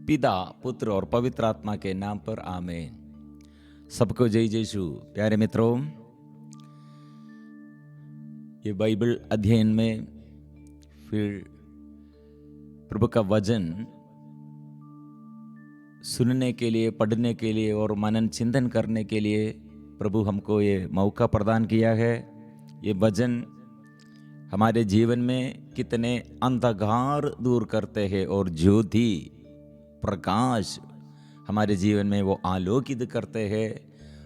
पिता, पुत्र और पवित्र आत्मा के नाम पर आमीन। सबको जय यीशु। प्यारे मित्रों, ये बाइबल अध्ययन में फिर प्रभु का वचन सुनने के लिए, पढ़ने के लिए और मनन चिंतन करने के लिए प्रभु हमको ये मौका प्रदान किया है। ये वचन हमारे जीवन में कितने अंधकार दूर करते हैं और ज्योति प्रकाश हमारे जीवन में वो आलोकित करते हैं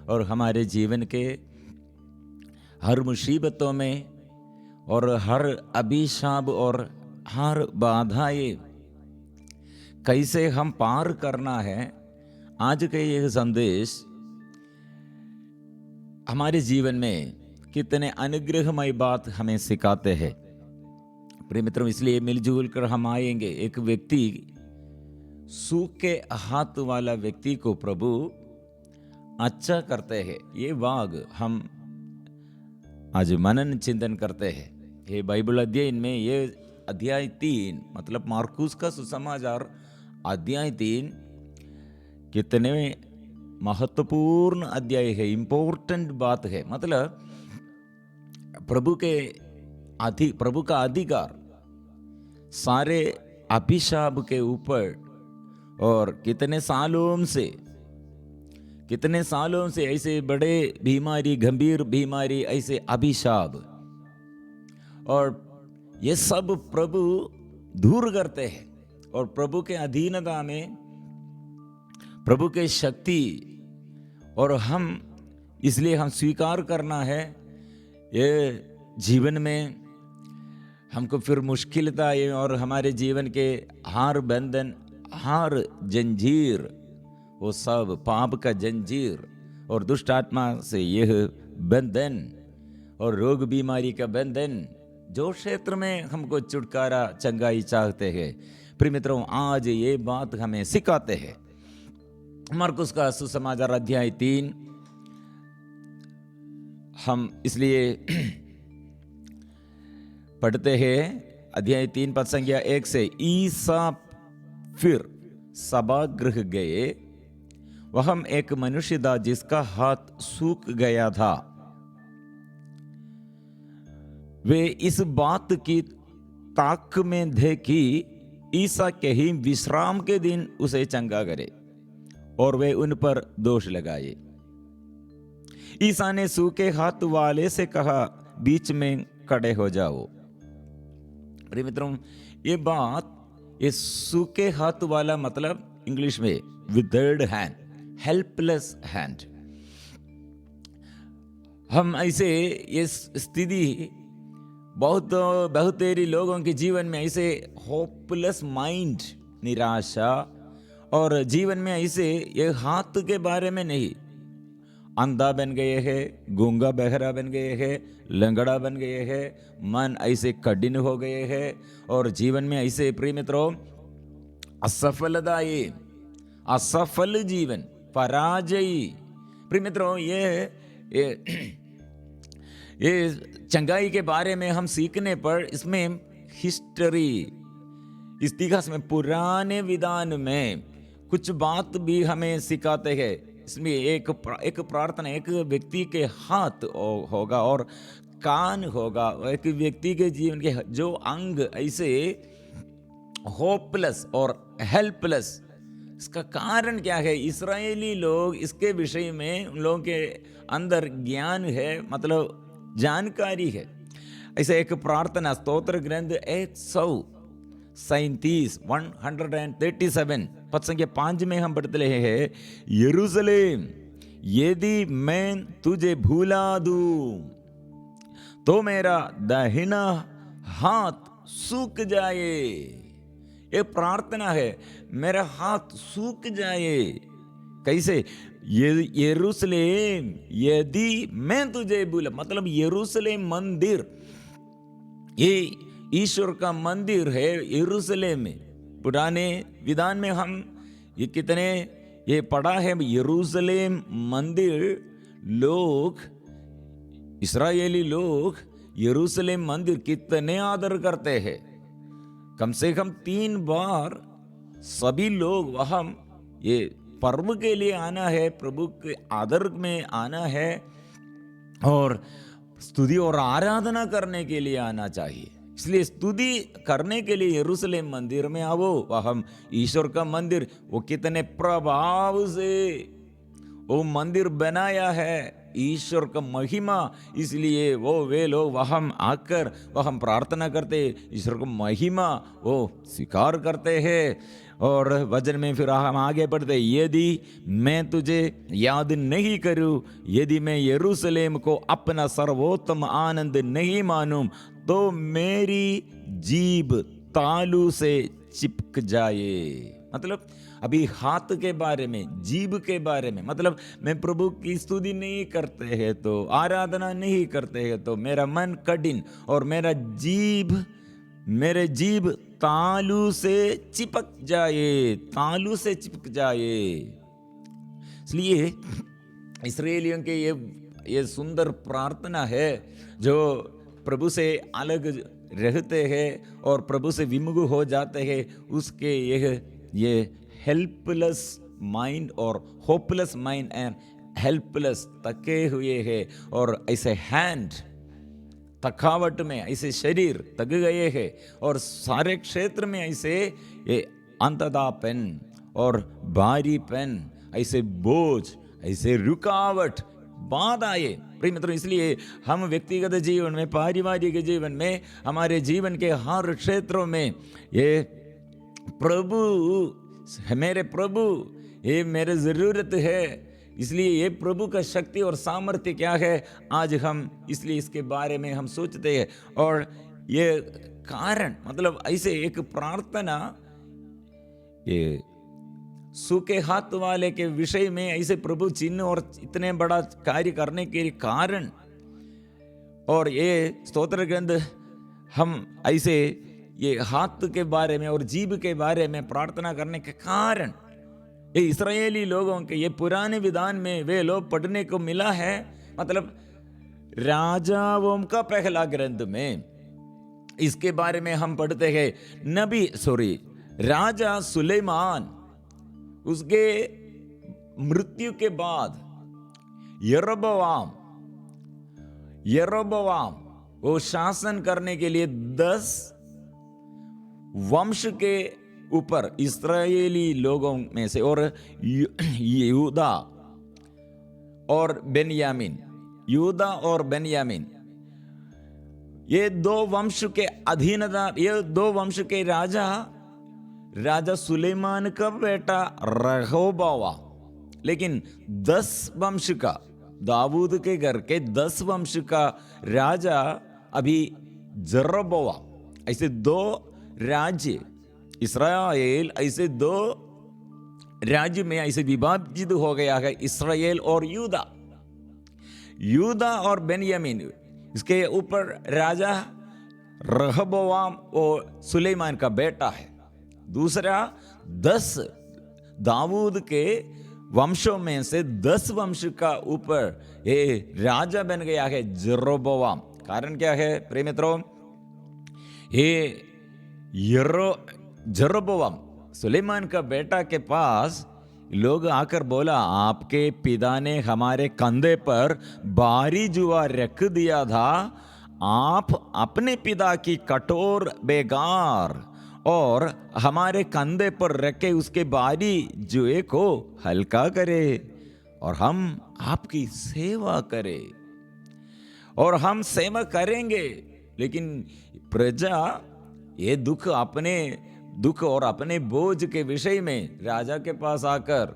और हमारे जीवन के हर मुसीबतों में और हर अभिशाप और हर बाधाएं कैसे हम पार करना है। आज का यह संदेश हमारे जीवन में कितने अनुग्रहमय बात हमें सिखाते हैं। प्रिय मित्रों, इसलिए मिलजुल कर हम आएंगे। एक व्यक्ति, सूखे हाथ वाला व्यक्ति को प्रभु अच्छा करते हैं। ये वाग हम आज मनन चिंतन करते हैं। ये बाइबल अध्ययन में ये अध्याय 3 मतलब मार्कुस का सुसमाचार अध्याय 3 कितने महत्वपूर्ण अध्याय है, इंपॉर्टेंट बात है। मतलब प्रभु का अधिकार सारे अभिशाप के ऊपर और कितने सालों से ऐसे बड़े बीमारी, गंभीर बीमारी, ऐसे अभिशाप और ये सब प्रभु दूर करते हैं। और प्रभु के अधीनता में प्रभु के शक्ति और हम इसलिए हम स्वीकार करना है। ये जीवन में हमको फिर मुश्किलता और हमारे जीवन के हर बंधन, हर जंजीर, वो सब पाप का जंजीर और दुष्ट आत्मा से यह बंधन और रोग बीमारी का बंधन, जो क्षेत्र में हमको छुटकारा चंगाई चाहते हैं, प्रिय मित्रों, आज ये बात हमें सिखाते हैं। मरकुस का सुसमाचार अध्याय 3 हम इसलिए पढ़ते हैं। अध्याय 3 पद संख्या 1 से। ईसा फिर सभागृह गए। वह एक मनुष्य था जिसका हाथ सूख गया था। वे इस बात की ताक में थे कि ईसा के ही विश्राम के दिन उसे चंगा करे, और वे उन पर दोष लगाए। ईसा ने सूखे हाथ वाले से कहा, बीच में खड़े हो जाओ। प्रिय मित्रों, ये बात, ये सूखे हाथ वाला मतलब इंग्लिश में विदर्ड हैंड, हेल्पलेस हैंड। हम ऐसे ये स्थिति बहुतेरी लोगों के जीवन में ऐसे होपलेस माइंड, निराशा, और जीवन में ऐसे ये हाथ के बारे में नहीं, अंधा बन गए हैं, गूंगा बहरा बन गए हैं, लंगड़ा बन गए हैं, मन ऐसे कठिन हो गए हैं और जीवन में ऐसे, प्रिय मित्रों, असफलताएं, असफल जीवन, पराजयी। प्रिय मित्रों, ये चंगाई के बारे में हम सीखने पर इसमें हिस्ट्री, इतिहास में, पुराने विधान में कुछ बात भी हमें सिखाते हैं। इसमें एक प्रार्थना, एक व्यक्ति के हाथ होगा और कान होगा, एक व्यक्ति के जीवन के जो अंग ऐसे होपलेस और हेल्पलेस, इसका कारण क्या है? इस्राएली लोग इसके विषय में, उन लोगों के अंदर ज्ञान है, मतलब जानकारी है। ऐसे एक प्रार्थना, स्तोत्र ग्रंथ 137 पद संख्या 5 में हम पढ़ते रहे हैं, यरूशलेम, यदि मैं तुझे भूला दूं तो मेरा दाहिना हाथ सूख जाए। ये प्रार्थना है, मेरा हाथ सूख जाए। कैसे? यरूशलेम, यदि मैं तुझे भूला, मतलब यरूशलेम मंदिर, ये ईश्वर का मंदिर है यरूशलेम में। पुराने विधान में हम ये पढ़ा है, यरूशलेम मंदिर, लोग, इस्राएली लोग यरूशलेम मंदिर कितने आदर करते हैं। कम से कम 3 बार सभी वह हम ये पर्व के लिए आना है, प्रभु के आदर में आना है और स्तुति और आराधना करने के लिए आना चाहिए। इसलिए स्तुति करने के लिए यरूशलेम मंदिर में आओ। वह हम ईश्वर का मंदिर, वो कितने प्रभाव से वो मंदिर बनाया है, ईश्वर का महिमा। इसलिए वे लोग वह हम आकर वह हम प्रार्थना करते, ईश्वर को महिमा वो स्वीकार करते हैं। और वचन में फिर हम आगे बढ़ते, यदि मैं तुझे याद नहीं करूं, यदि मैं यरूशलेम को अपना सर्वोत्तम आनंद नहीं मानूं, तो मेरी जीभ तालू से चिपक जाए। मतलब अभी हाथ के बारे में, जीभ के बारे में, मतलब मैं प्रभु की स्तुति नहीं करते हैं तो, आराधना नहीं करते हैं तो मेरा मन कठिन और मेरे जीभ तालू से चिपक जाए, तालू से चिपक जाए। इसलिए इस्राएलियों के ये सुंदर प्रार्थना है, जो प्रभु से अलग रहते हैं और प्रभु से विमुख हो जाते हैं, उसके ये हेल्पलेस माइंड और होपलेस माइंड एंड हेल्पलेस थके हुए हैं, और ऐसे हैंड थकावट में, ऐसे शरीर थक गए हैं, और सारे क्षेत्र में ऐसे ये अंतदापन और भारीपन, ऐसे बोझ, ऐसे रुकावट बात आए। प्रिय मित्रों, इसलिए हम व्यक्तिगत जीवन में, पारिवारिक जीवन में, हमारे जीवन के हर क्षेत्रों में ये प्रभु, मेरे प्रभु, ये मेरे ज़रूरत है। इसलिए ये प्रभु का शक्ति और सामर्थ्य क्या है, आज हम इसलिए इसके बारे में हम सोचते हैं। और ये कारण, मतलब ऐसे एक प्रार्थना, ये सूखे हाथ वाले के विषय में ऐसे प्रभु चिन्ह और इतने बड़ा कार्य करने के कारण, और ये स्तोत्र ग्रंथ हम ऐसे ये हाथ के बारे में और जीभ के बारे में प्रार्थना करने के कारण, ये इस्राएली लोगों के ये पुराने विधान में वे लोग पढ़ने को मिला है। मतलब राजाओं का पहला ग्रंथ में इसके बारे में हम पढ़ते हैं। राजा सुलेमान, उसके मृत्यु के बाद यरोबोआम वो शासन करने के लिए 10 वंश के ऊपर इस्राएली लोगों में से, और यहूदा और बेन्यामीन, ये 2 वंश के अधीनता, ये 2 वंश के राजा सुलेमान का बेटा रहोबोआ, लेकिन 10 वंश का, दाऊद के घर के 10 वंश का राजा अभी जरबोआ। ऐसे 2 राज्य, इस्राएल ऐसे 2 राज्य में ऐसे विभाजित हो गया है, इस्राएल और यूदा और बेन्यामीन। इसके ऊपर राजा रहबोआम और सुलेमान का बेटा है। दूसरा 10 दाऊद के वंशों में से 10 वंश का ऊपर ये राजा बन गया है जरोबोआम। कारण क्या है प्रिय मित्रों, ये जरोबोआम सुलेमान का बेटा के पास लोग आकर बोला, आपके पिता ने हमारे कंधे पर भारी जुआ रख दिया था, आप अपने पिता की कठोर बेगार और हमारे कंधे पर रखे उसके भारी जुए को हल्का करे और हम आपकी सेवा करें, और हम सेवा करेंगे। लेकिन प्रजा ये दुख और अपने बोझ के विषय में राजा के पास आकर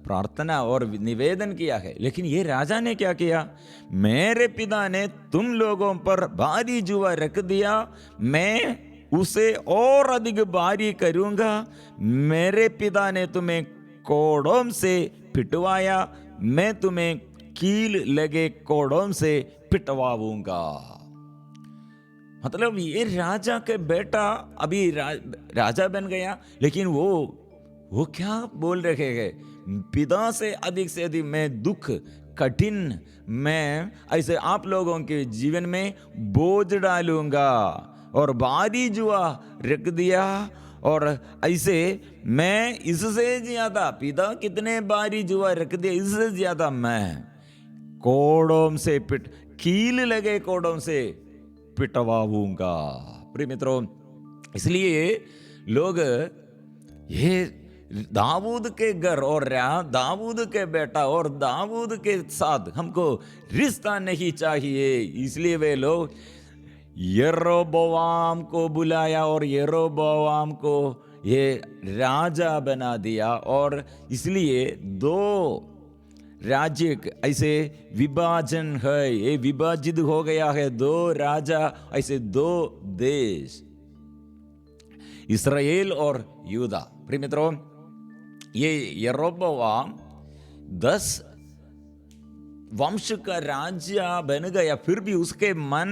प्रार्थना और निवेदन किया है। लेकिन ये राजा ने क्या किया, मेरे पिता ने तुम लोगों पर भारी जुआ रख दिया, मैं उसे और अधिक भारी करूंगा। मेरे पिता ने तुम्हें कोड़ों से पिटवाया, मैं तुम्हें कील लगे कोड़ों से पिटवाऊंगा। मतलब ये राजा के बेटा अभी राजा बन गया, लेकिन वो क्या बोल रहे हैं, पिता से अधिक मैं दुख कठिन, मैं ऐसे आप लोगों के जीवन में बोझ डालूंगा और भारी जुआ रख दिया और ऐसे मैं इससे ज्यादा, पिता कितने बारी जुआ रख दिया, इससे ज्यादा मैं कोड़ों से कील लगे कोड़ों से पिटवाऊंगा। प्रिय मित्रों, इसलिए लोग ये दाऊद के घर और दाऊद के बेटा और दाऊद के साथ हमको रिश्ता नहीं चाहिए, इसलिए वे लोग यरोबोआम को बुलाया और यरोबोआम को ये राजा बना दिया। और इसलिए दो राज्य ऐसे विभाजन है, ये विभाजित हो गया है, दो राजा, ऐसे दो देश, इस्राएल और यूदा। प्रिय मित्रों, ये यरोबोआम 10 वंश का राज्य बन गया, फिर भी उसके मन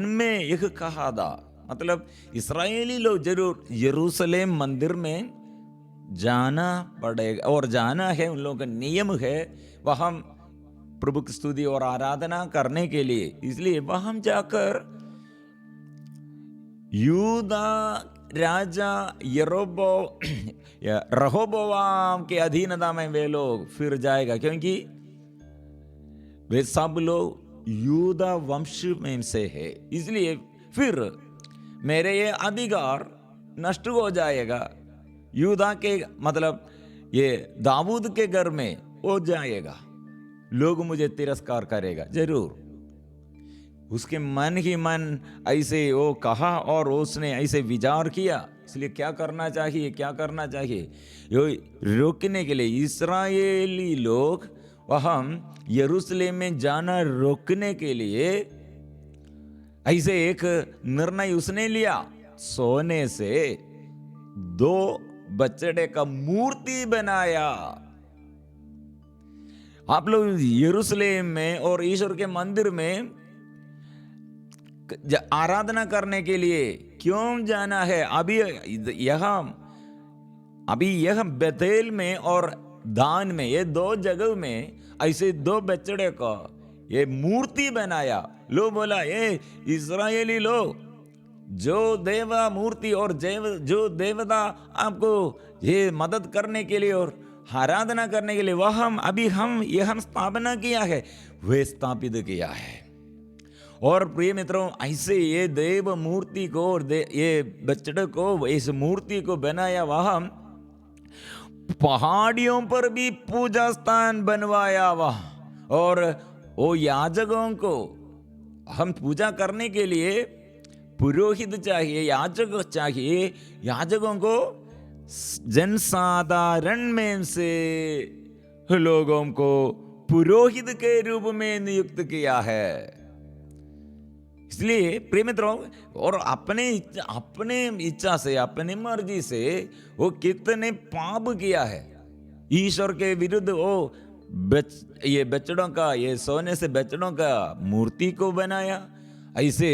में एक कहा था, मतलब इस्राएली लोग जरूर यरूशलेम मंदिर में जाना पड़ेगा, और जाना है, उन लोगों का नियम है वहां प्रभु की स्तुति और आराधना करने के लिए। इसलिए वहां जाकर यूदा राजा रहोबोआम के अधीनता में वे लोग फिर जाएगा, क्योंकि वे सब लोग यूदा वंश में से है। इसलिए फिर मेरे ये अधिकार नष्ट हो जाएगा, यूदा के मतलब ये दाऊद के घर में हो जाएगा, लोग मुझे तिरस्कार करेगा जरूर। उसके मन ही मन ऐसे वो कहा और उसने ऐसे विचार किया। इसलिए क्या करना चाहिए, रोकने के लिए इस्राएली लोग वहां यरूशलेम में जाना रोकने के लिए ऐसे एक निर्णय उसने लिया, सोने से 2 बछड़े का मूर्ति बनाया। आप लोग यरूशलेम में और ईश्वर के मंदिर में आराधना करने के लिए क्यों जाना है? अभी यह बेतेल में और दान में, ये 2 जगह में ऐसे 2 बछड़े का ये मूर्ति बनाया। लोग बोला, ये इस्राएली लोग जो देवा मूर्ति और जो देवता आपको ये मदद करने के लिए और आराधना करने के लिए वह हम स्थापना किया है, वे स्थापित किया है। और प्रिय मित्रों, ऐसे ये देव मूर्ति को और ये बछड़े को, इस मूर्ति को बनाया, वहां पहाड़ियों पर भी पूजा स्थान बनवाया वहां। और वो याजकों को हम पूजा करने के लिए पुरोहित चाहिए, याजक चाहिए, याजकों को जनसाधारण में से लोगों को पुरोहित के रूप में नियुक्त किया है। इसलिए प्रिय मित्रों, और अपने इच्छा से, अपनी मर्जी से वो कितने पाप किया है ईश्वर के विरुद्ध। वो ये बछड़ों का, ये सोने से बछड़ों का मूर्ति को बनाया। ऐसे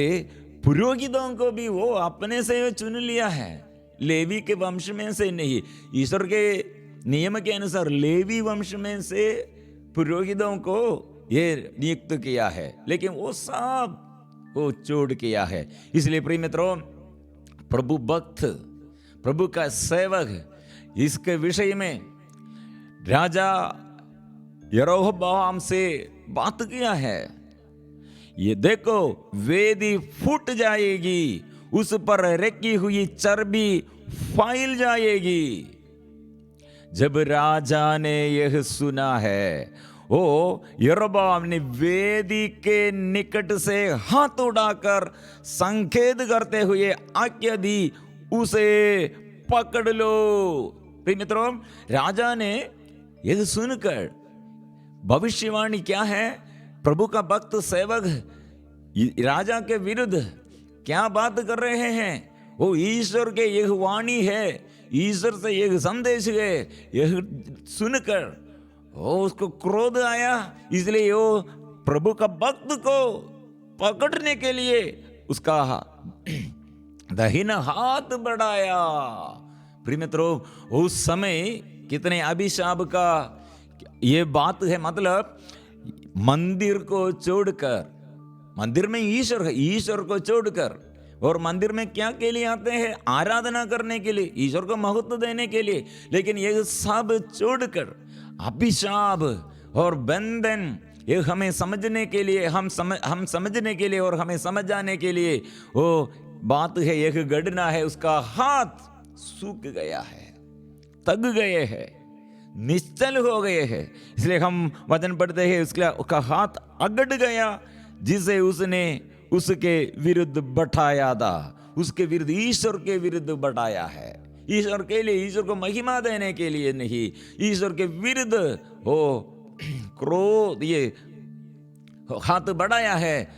पुरोहितों को भी वो अपने से चुन लिया है, लेवी के वंश में से नहीं, ईश्वर के नियम के अनुसार लेवी वंश में से पुरोहितों को ये नियुक्त किया है, लेकिन वो सब वो चोड़ किया है। इसलिए प्रिय मित्रों, प्रभु भक्त, प्रभु का सेवक, इसके विषय में राजा यरोबोआम से बात किया है। ये देखो, वेदी फूट जाएगी, उस पर रखी हुई चर्बी फैल जाएगी। जब राजा ने यह सुना है, ओ यरोबोआम ने वेदी के निकट से हाथ उड़ाकर संकेत करते हुए आज्ञा दी, उसे पकड़ लो। प्रिय मित्रों, राजा ने यह सुनकर, भविष्यवाणी क्या है, प्रभु का भक्त सेवक राजा के विरुद्ध क्या बात कर रहे हैं, वो ईश्वर के यह वाणी है, ईश्वर से यह संदेश है। यह सुनकर उसको क्रोध आया, इसलिए वो प्रभु का भक्त को पकड़ने के लिए उसका दाहिना हाथ बढ़ाया। प्रिय मित्रों, उस समय कितने अभिशाप का ये बात है, मतलब मंदिर को छोड़कर, मंदिर में ईश्वर है, ईश्वर को छोड़कर और मंदिर में क्या के लिए आते हैं? आराधना करने के लिए, ईश्वर को महत्व देने के लिए। लेकिन ये सब छोड़कर अभिशाप और बंधन, ये हमें समझने के लिए, हम समझने के लिए और हमें समझ जाने के लिए वो बात है, एक घटना है, उसका हाथ सूख गया है, तग गए हैं, निश्चल हो गए हैं। इसलिए हम वचन पढ़ते हैं, उसका हाथ अगड़ गया जिसे उसने उसके विरुद्ध बढ़ाया था, उसके विरुद्ध, ईश्वर के विरुद्ध बढ़ाया है। ईश्वर के लिए, ईश्वर को महिमा देने के लिए नहीं, ईश्वर के विरुद्ध हो क्रोध, ये हाथ बढ़ाया है।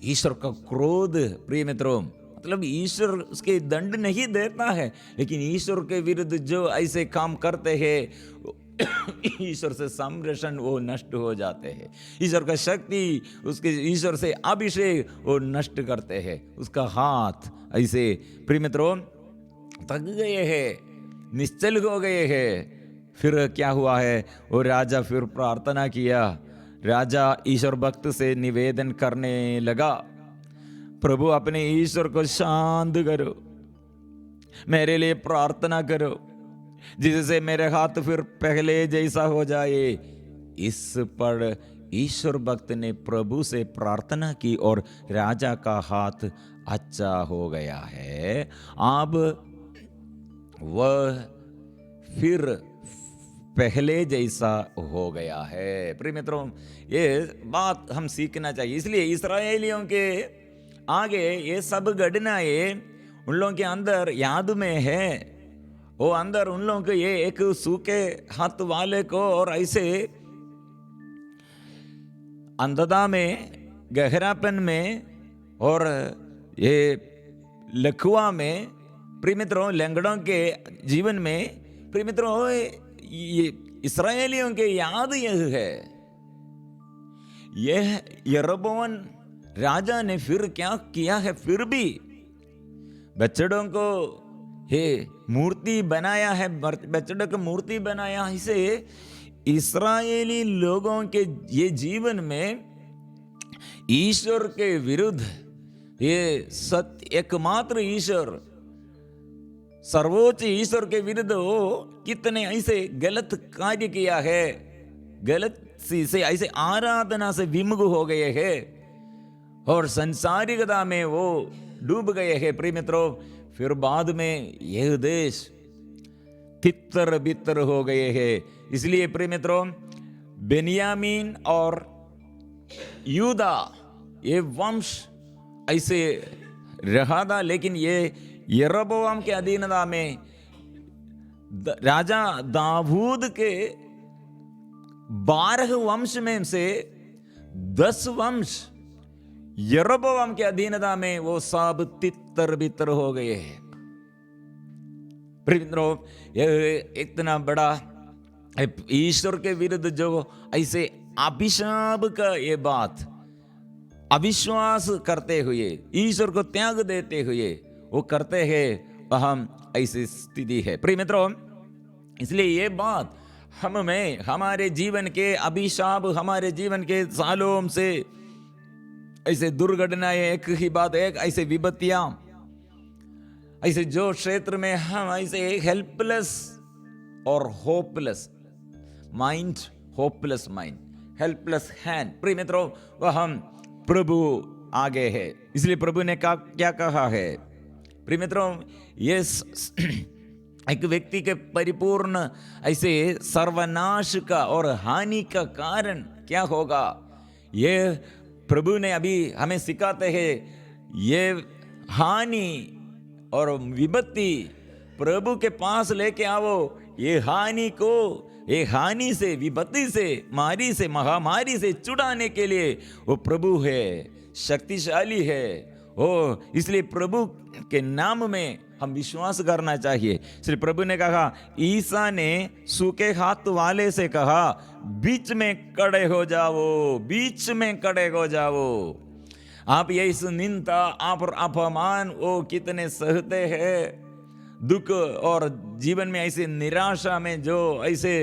ईश्वर का क्रोध प्रिय मित्रों, मतलब ईश्वर उसके दंड नहीं देता है, लेकिन ईश्वर के विरुद्ध जो ऐसे काम करते हैं ईश्वर से संरक्षण वो नष्ट हो जाते हैं। ईश्वर का शक्ति, उसके ईश्वर से अभिषेक वो नष्ट करते हैं। उसका हाथ ऐसे प्रिय मित्रों थक गए हैं, निश्चल हो गए हैं। फिर क्या हुआ है? वो राजा फिर प्रार्थना किया। राजा ईश्वर भक्त से निवेदन करने लगा, प्रभु अपने ईश्वर को शांत करो, मेरे लिए प्रार्थना करो, जिससे मेरे हाथ फिर पहले जैसा हो जाए। इस पर ईश्वर भक्त ने प्रभु से प्रार्थना की और राजा का हाथ अच्छा हो गया है। अब वह फिर पहले जैसा हो गया है। प्रिय मित्रों, ये बात हम सीखना चाहिए। इसलिए इस्राएलियों के आगे ये सब घटनाएं उन लोगों के अंदर याद में है। वो अंदर उन लोगों को ये एक सूखे हाथ वाले को और ऐसे अंधता में, गहरापन में और ये लखुआ में, प्रिय मित्रों लंगड़ों के जीवन में, प्रिय मित्रों ये इस्राएलियों के याद यह है। यह यरोबोआम राजा ने फिर क्या किया है? फिर भी बछड़ों को हे मूर्ति बनाया है, बछड़ों को मूर्ति बनाया। इसे इस्राएली लोगों के ये जीवन में ईश्वर के विरुद्ध, ये सत्य एकमात्र ईश्वर, सर्वोच्च ईश्वर के विरुद्ध वो कितने ऐसे गलत कार्य किया है, गलत से ऐसे आराधना से विमुख हो गए हैं और संसारिकता में वो डूब गए हैं। प्रिय मित्रों, फिर बाद में यह देश तितर बितर हो गए हैं। इसलिए प्रिय मित्रों, बेन्यामीन और यूदा ये वंश ऐसे रहा था, लेकिन ये यरोबोआम के अधीनता में राजा दाऊद के 12 वंश में से 10 वंश यरोबोआम के अधीनता में वो सब तितर बितर हो गए हैं। यह इतना बड़ा ईश्वर के विरुद्ध जो ऐसे अभिशाप का ये बात, अविश्वास करते हुए, ईश्वर को त्याग देते हुए वो करते हैं, हम ऐसी स्थिति है। प्रिय मित्रों, इसलिए ये बात हमें हमारे जीवन के अभिशाप, हमारे जीवन के सालों से ऐसे दुर्घटनाएं, एक ही बात, एक ऐसे विपत्तियां, ऐसे जो क्षेत्र में हम ऐसे हेल्पलेस और hopeless mind, hopeless mind, helpless hand, प्रिय मित्रों, वह हम प्रभु आगे है। इसलिए प्रभु ने क्या कहा है? प्रिय मित्रों, ये एक व्यक्ति के परिपूर्ण ऐसे सर्वनाश का और हानि का कारण क्या होगा, ये प्रभु ने अभी हमें सिखाते हैं। ये हानि और विपत्ति प्रभु के पास लेके आओ। ये हानि को, ये हानि से, विपत्ति से, मारी से, महामारी से छुड़ाने के लिए वो प्रभु है, शक्तिशाली है वो। इसलिए प्रभु के नाम में हम विश्वास करना चाहिए। इसलिए प्रभु ने कहा, ईसा ने सूखे हाथ वाले से कहा, बीच में खड़े हो जाओ, बीच में खड़े हो जाओ। आप ये इस निंदा, आप अपमान वो कितने सहते हैं, दुख और जीवन में ऐसे निराशा में जो ऐसे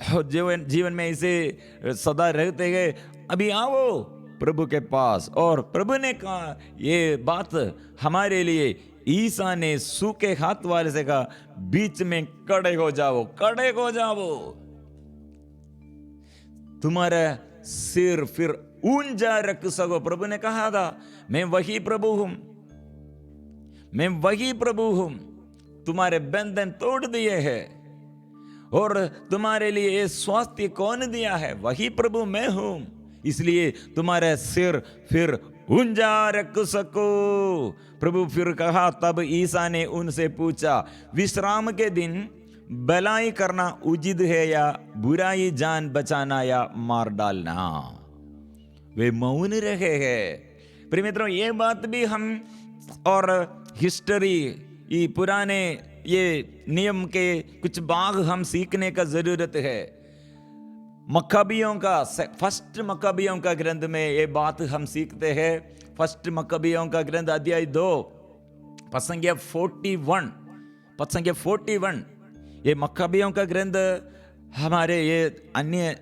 जीवन में ऐसे सदा रहते हैं, अभी आओ प्रभु के पास। और प्रभु ने कहा ये बात हमारे लिए, ईसा ने सूखे हाथ वाले से कहा बीच में खड़े हो जाओ, खड़े हो जाओ, तुम्हारा सिर फिर ऊंचा रख सको। प्रभु ने कहा था मैं वही प्रभु हूं, मैं वही प्रभु हूं, तुम्हारे बंधन तोड़ दिए हैं और तुम्हारे लिए ये स्वास्थ्य कौन दिया है, वही प्रभु मैं हूं, इसलिए तुम्हारा सिर फिर ऊंचा रख सको। प्रभु फिर कहा, तब ईसा ने उनसे पूछा विश्राम के दिन भलाई करना उचित है या बुराई जान बचाना या मार डालना। वे मौन रहे हैं। प्रिय मित्रों, ये बात भी हम और हिस्ट्री, ये पुराने ये नियम के कुछ भाग हम सीखने का जरूरत है। मक्काबियों का फर्स्ट मक्काबियों का ग्रंथ में ये बात हम सीखते हैं। फर्स्ट मक्काबियों का ग्रंथ अध्याय 2 पद संख्या 41, ये मक्काबियों का ग्रंथ हमारे ये अन्य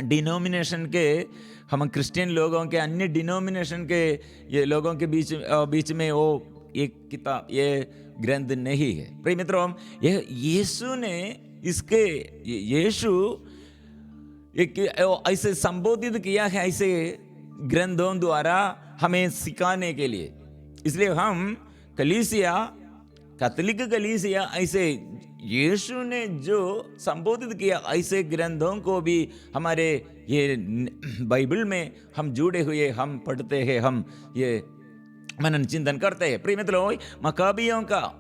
डिनोमिनेशन के, हम क्रिश्चियन लोगों के अन्य डिनोमिनेशन के ये लोगों के बीच में वो एक किताब, ये ग्रंथ नहीं है। प्रिय मित्रों, यह यीशु ने इसके, यीशु एक ऐसे संबोधित किया है ऐसे ग्रंथों द्वारा हमें सिखाने के लिए। इसलिए हम कलीसिया, कैथोलिक कलीसिया, ऐसे यीशु ने जो संबोधित किया ऐसे ग्रंथों को भी हमारे ये बाइबल में हम जुड़े हुए हम पढ़ते हैं, हम ये मनन चिंतन करते हैं। प्रिय मित्रों, मक्काबियों का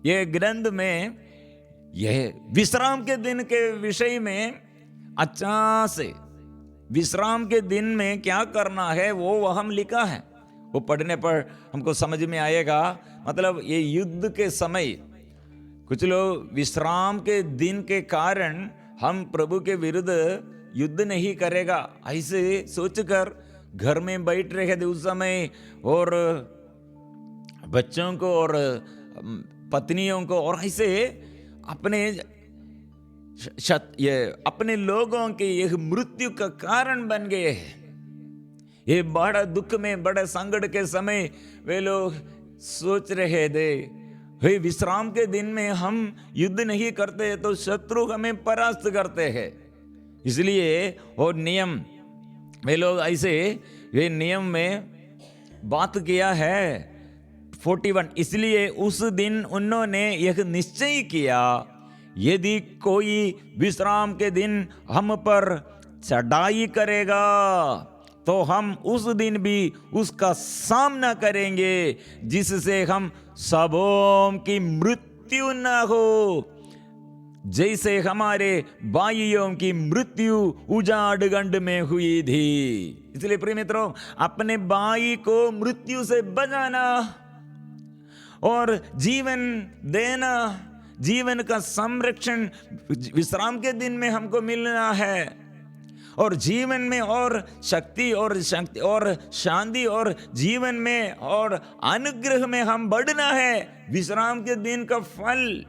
ये ग्रंथ में यह विश्राम के दिन के विषय में अच्छा से, विश्राम के दिन में क्या करना है वो हम लिखा है। वो पढ़ने पर हमको समझ में आएगा। मतलब ये युद्ध के समय कुछ लोग विश्राम के दिन के कारण हम प्रभु के विरुद्ध युद्ध नहीं करेगा ऐसे सोचकर घर में बैठ रहे थे उस समय, और बच्चों को और पत्नियों को और ऐसे अपने लोगों के यह मृत्यु का कारण बन गए हैं। ये बड़ा दुख में, बड़े संकट के समय वे लोग सोच रहे थे, हे विश्राम के दिन में हम युद्ध नहीं करते तो शत्रु हमें परास्त करते हैं। इसलिए वो नियम वे लोग ऐसे वे नियम में बात किया है। 41, इसलिए उस दिन उन्होंने यह निश्चय किया, यदि कोई विश्राम के दिन हम पर चढ़ाई करेगा तो हम उस दिन भी उसका सामना करेंगे, जिससे हम सबों की मृत्यु न हो, जैसे हमारे भाइयों की मृत्यु उजाड़ गंड में हुई थी। इसलिए प्रिय मित्रों, अपने भाई को मृत्यु से बचाना और जीवन देना, जीवन का संरक्षण विश्राम के दिन में हमको मिलना है, और जीवन में और शक्ति और शांति और जीवन में और अनुग्रह में हम बढ़ना है। विश्राम के दिन का फल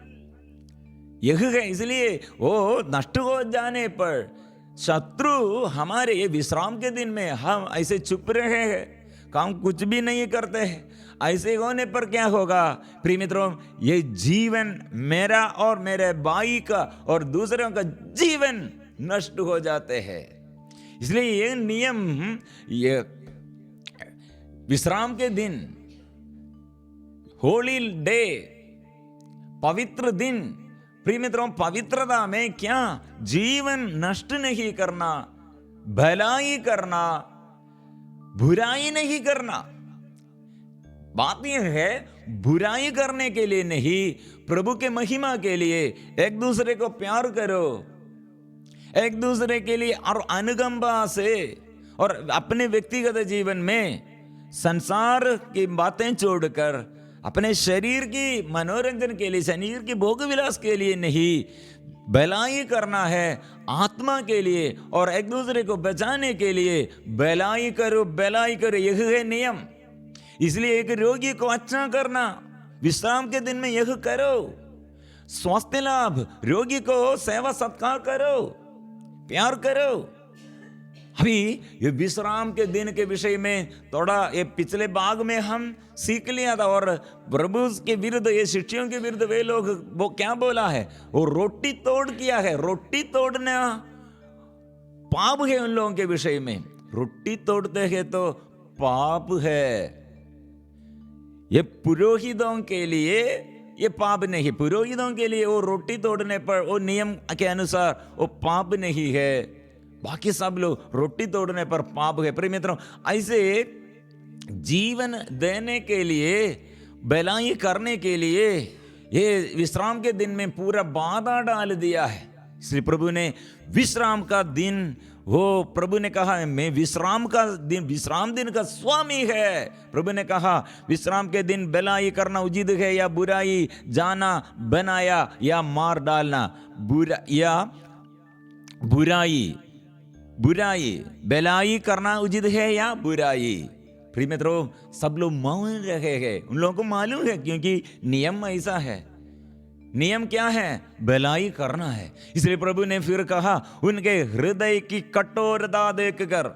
यह है। इसलिए वो नष्ट हो जाने पर शत्रु हमारे ये विश्राम के दिन में हम ऐसे चुप रहे हैं, काम कुछ भी नहीं करते हैं, ऐसे होने पर क्या होगा प्रिय मित्रों, ये जीवन मेरा और मेरे भाई का और दूसरों का जीवन नष्ट हो जाते हैं। इसलिए ये नियम, ये विश्राम के दिन, होली डे, पवित्र दिन, प्रिय मित्रों, पवित्रता में क्या जीवन नष्ट नहीं करना, भलाई करना, बुराई नहीं करना। बात यह है, बुराई करने के लिए नहीं, प्रभु के महिमा के लिए एक दूसरे को प्यार करो, एक दूसरे के लिए और अनुकंपा से, और अपने व्यक्तिगत जीवन में संसार की बातें छोड़कर अपने शरीर की मनोरंजन के लिए, शरीर की भोग विलास के लिए नहीं, भलाई करना है आत्मा के लिए और एक दूसरे को बचाने के लिए भलाई करो, भलाई करो, यह है नियम। इसलिए एक रोगी को अच्छा करना, विश्राम के दिन में यह करो, स्वास्थ्य लाभ, रोगी को सेवा सत्कार करो, प्यार करो, अभी ये विश्राम के दिन के विषय में थोड़ा ये पिछले भाग में हम सीख लिया था, और प्रभु के विरुद्ध, ये शिष्यों के विरुद्ध वे लोग वो क्या बोला है, वो रोटी तोड़ किया है। रोटी तोड़ना पाप है उन लोगों के विषय में। रोटी तोड़ते हैं तो पाप है। ये पुरोहितों के लिए ये पाप नहीं, पुरोहितों के लिए वो रोटी तोड़ने पर वो नियम के अनुसार वो पाप नहीं है। बाकी सब लोग रोटी तोड़ने पर पाप है। प्रिय मित्रों, ऐसे जीवन देने के लिए, भलाई करने के लिए ये विश्राम के दिन में पूरा बाधा डाल दिया है। इसलिए प्रभु ने विश्राम का दिन, वो प्रभु ने कहा मैं विश्राम दिन का स्वामी है। प्रभु ने कहा विश्राम के दिन भलाई करना उचित है या बुराई, जाना, बनाया या मार डालना, बुराई भलाई करना उचित है या बुराई। प्रिय मित्रों, सब लोग मौन रहे हैं। उन लोगों को मालूम है, क्योंकि नियम ऐसा है। नियम क्या है? भलाई करना है। इसलिए प्रभु ने फिर कहा उनके हृदय की कठोरता देखकर,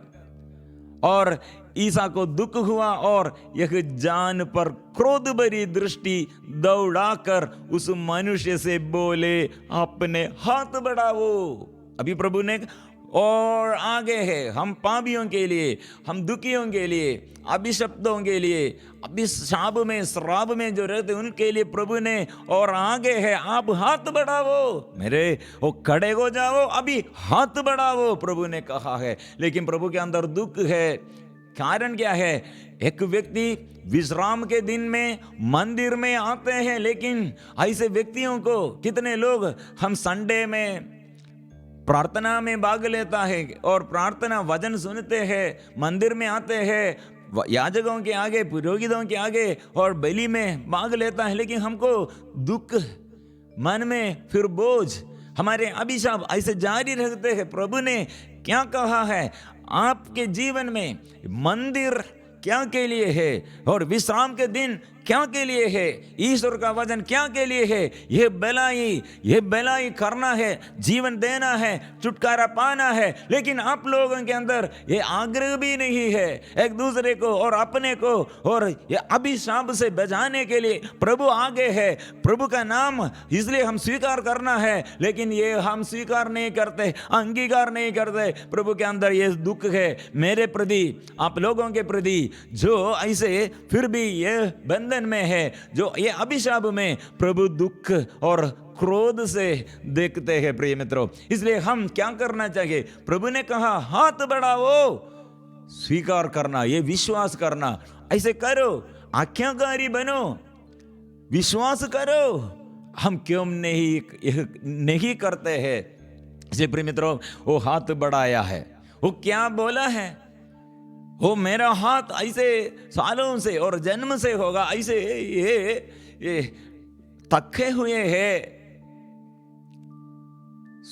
और ईसा को दुख हुआ और यह जान पर क्रोध भरी दृष्टि दौड़ाकर उस मनुष्य से बोले अपने हाथ बढ़ाओ। अभी प्रभु ने और आगे है हम पापियों के लिए, हम दुखियों के लिए, अभिशप्तों के लिए, अभिशाप में, श्राप में जो रहते उनके लिए प्रभु ने और आगे है आप हाथ बढ़ाओ, मेरे वो खड़े हो जाओ, अभी हाथ बढ़ाओ, प्रभु ने कहा है। लेकिन प्रभु के अंदर दुख है। कारण क्या है? एक व्यक्ति विश्राम के दिन में मंदिर में आते हैं, लेकिन ऐसे व्यक्तियों को कितने लोग, हम संडे में प्रार्थना में भाग लेता है और प्रार्थना वचन सुनते हैं, मंदिर में आते हैं, याजकों के आगे, पुरोहितों के आगे और बलि में भाग लेता है, लेकिन हमको दुख मन में, फिर बोझ, हमारे अभिशाप ऐसे जारी रखते हैं। प्रभु ने क्या कहा है? आपके जीवन में मंदिर क्या के लिए है और विश्राम के दिन क्या के लिए है, ईश्वर का वचन क्या के लिए है? ये भलाई करना है, जीवन देना है, छुटकारा पाना है। लेकिन आप लोगों के अंदर ये आग्रह भी नहीं है एक दूसरे को और अपने को, और ये अभिशाप से बचाने के लिए प्रभु आगे है। प्रभु का नाम इसलिए हम स्वीकार करना है, लेकिन ये हम स्वीकार नहीं करते, अंगीकार नहीं करते। प्रभु के अंदर ये दुख है मेरे प्रति, आप लोगों के प्रति, जो ऐसे फिर भी ये बंधन में है, जो ये अभिशाप में प्रभु दुख और क्रोध से देखते हैं। प्रिय मित्रों, इसलिए हम क्या करना चाहिए? प्रभु ने कहा हाथ बढ़ाओ, स्वीकार करना, ये विश्वास करना, ऐसे करो, आज्ञाकारी बनो, विश्वास करो। हम क्यों नहीं करते हैं? इसलिए प्रिय मित्रों, वो हाथ बढ़ाया है, वो क्या बोला है? वो मेरा हाथ ऐसे सालों से और जन्म से होगा, ऐसे ये थके हुए है।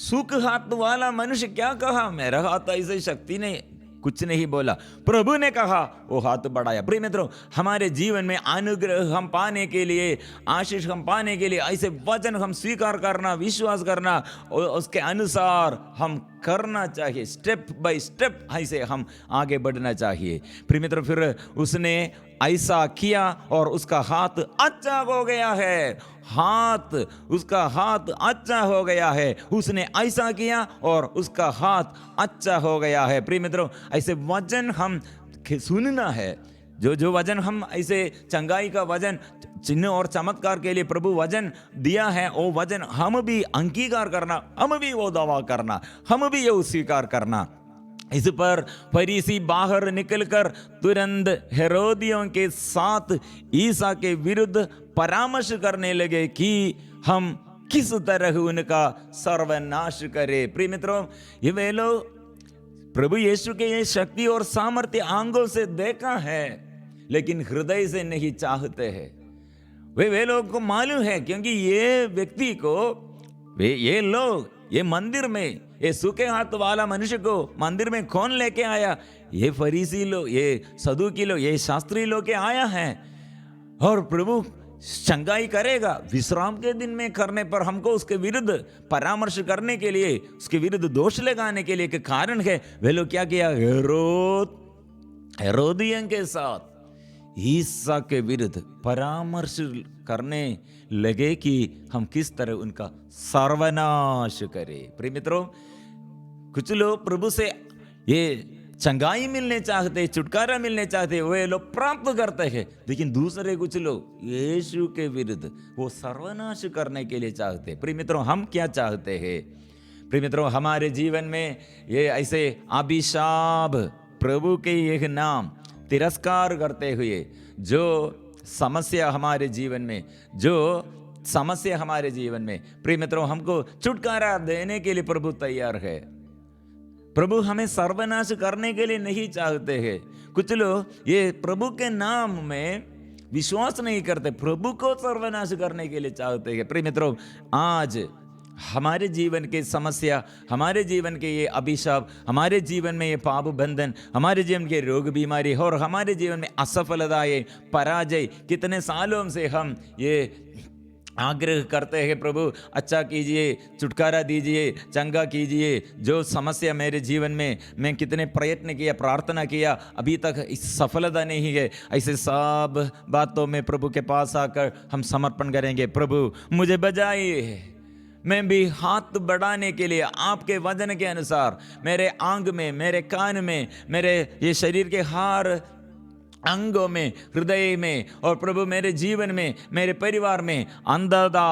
सुख हाथ वाला मनुष्य क्या कहा? मेरा हाथ ऐसे शक्ति नहीं, कुछ नहीं बोला। प्रभु ने कहा, वो हाथ बढ़ाया। प्रिय मित्रों, हमारे जीवन में अनुग्रह हम पाने के लिए, आशीष हम पाने के लिए, ऐसे वचन हम स्वीकार करना, विश्वास करना और उसके अनुसार हम करना चाहिए। स्टेप बाय स्टेप ऐसे हम आगे बढ़ना चाहिए। प्रिय मित्रों, फिर उसने ऐसा किया और उसका हाथ अच्छा हो गया है। उसका हाथ अच्छा हो गया है। उसने ऐसा किया और उसका हाथ अच्छा हो गया है। प्रिय मित्रों, ऐसे वचन हम सुनना है। जो वचन हम ऐसे चंगाई का वचन, चिन्ह और चमत्कार के लिए प्रभु वचन दिया है, वो वचन हम भी अंगीकार करना, हम भी वो दावा करना, हम भी ये स्वीकार करना। इस पर फरीसी बाहर निकलकर तुरंत हेरोदियों के साथ ईसा के विरुद्ध परामर्श करने लगे कि हम किस तरह उनका सर्वनाश करें। प्रिय मित्रों, ये वे लोग प्रभु यीशु के ये शक्ति और सामर्थ्य आंखों से देखा है, लेकिन हृदय से नहीं चाहते हैं। वे लोग को मालूम है, क्योंकि ये व्यक्ति को, ये लोग, ये मंदिर में, ये सूखे हाथ वाला मनुष्य को मंदिर में कौन लेके आया? ये फरीसी लोग, ये सदूकी लोग, ये शास्त्री लोग के आया है। और प्रभु चंगाई करेगा। विश्राम के दिन में करने पर हमको उसके विरुद्ध परामर्श करने के लिए, उसके विरुद्ध दोष लगाने के लिए के कारण है। वे लोग क्या किया? हेरोदियन के साथ ईसा के विरुद्ध परामर्श करने लगे कि हम किस तरह उनका सर्वनाश करें। प्रिय मित्रों, कुछ लोग प्रभु से ये चंगाई मिलने चाहते, छुटकारा मिलने चाहते, वे लोग प्राप्त करते हैं, लेकिन दूसरे कुछ लोग यीशु के विरुद्ध वो सर्वनाश करने के लिए चाहते। प्रिय मित्रों, हम क्या चाहते हैं? प्रिय मित्रों, हमारे जीवन में ये ऐसे अभिशाप, प्रभु के एक नाम तिरस्कार करते हुए जो समस्या हमारे जीवन में, प्रिय मित्रों, हमको छुटकारा देने के लिए प्रभु तैयार है। प्रभु हमें सर्वनाश करने के लिए नहीं चाहते हैं। कुछ लोग ये प्रभु के नाम में विश्वास नहीं करते, प्रभु को सर्वनाश करने के लिए चाहते हैं। प्रिय मित्रों, आज हमारे जीवन की समस्या, हमारे जीवन के ये अभिशाप, हमारे जीवन में ये पाप बंधन, हमारे जीवन के रोग बीमारी और हमारे जीवन में असफलता, ये पराजय, कितने सालों से हम ये आग्रह करते हैं, प्रभु अच्छा कीजिए, छुटकारा दीजिए, चंगा कीजिए। जो समस्या मेरे जीवन में, मैं कितने प्रयत्न किया, प्रार्थना किया, अभी तक सफलता नहीं है। ऐसे सब बातों में प्रभु के पास आकर हम समर्पण करेंगे। प्रभु मुझे बचाइए, मैं भी हाथ बढ़ाने के लिए आपके वचन के अनुसार मेरे आंग में, मेरे कान में, मेरे ये शरीर के हर अंगों में, हृदय में, और प्रभु मेरे जीवन में, मेरे परिवार में अंधता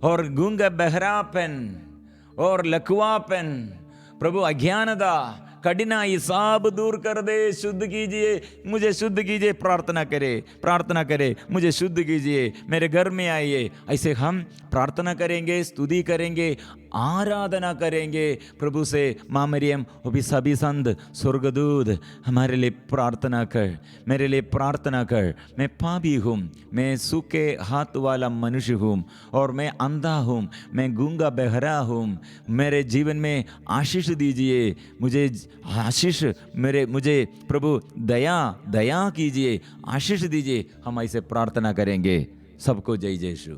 और गूंगा बहरापन और लकवापन, प्रभु अज्ञानता, कठिनाई सब दूर कर दे। शुद्ध कीजिए, मुझे शुद्ध कीजिए। प्रार्थना करे, मुझे शुद्ध कीजिए, मेरे घर में आइए। ऐसे हम प्रार्थना करेंगे, स्तुति करेंगे, आराधना करेंगे प्रभु से। माँ मरियम वो भी सभी संत, स्वर्गदूत हमारे लिए प्रार्थना कर, मेरे लिए प्रार्थना कर। मैं पापी हूँ, मैं सूखे हाथ वाला मनुष्य हूँ, और मैं अंधा हूँ, मैं गूंगा बहरा हूँ। मेरे जीवन में आशीष दीजिए, मुझे आशीष, मुझे प्रभु दया कीजिए, आशीष दीजिए। हम ऐसे प्रार्थना करेंगे। सबको जय जय यीशु।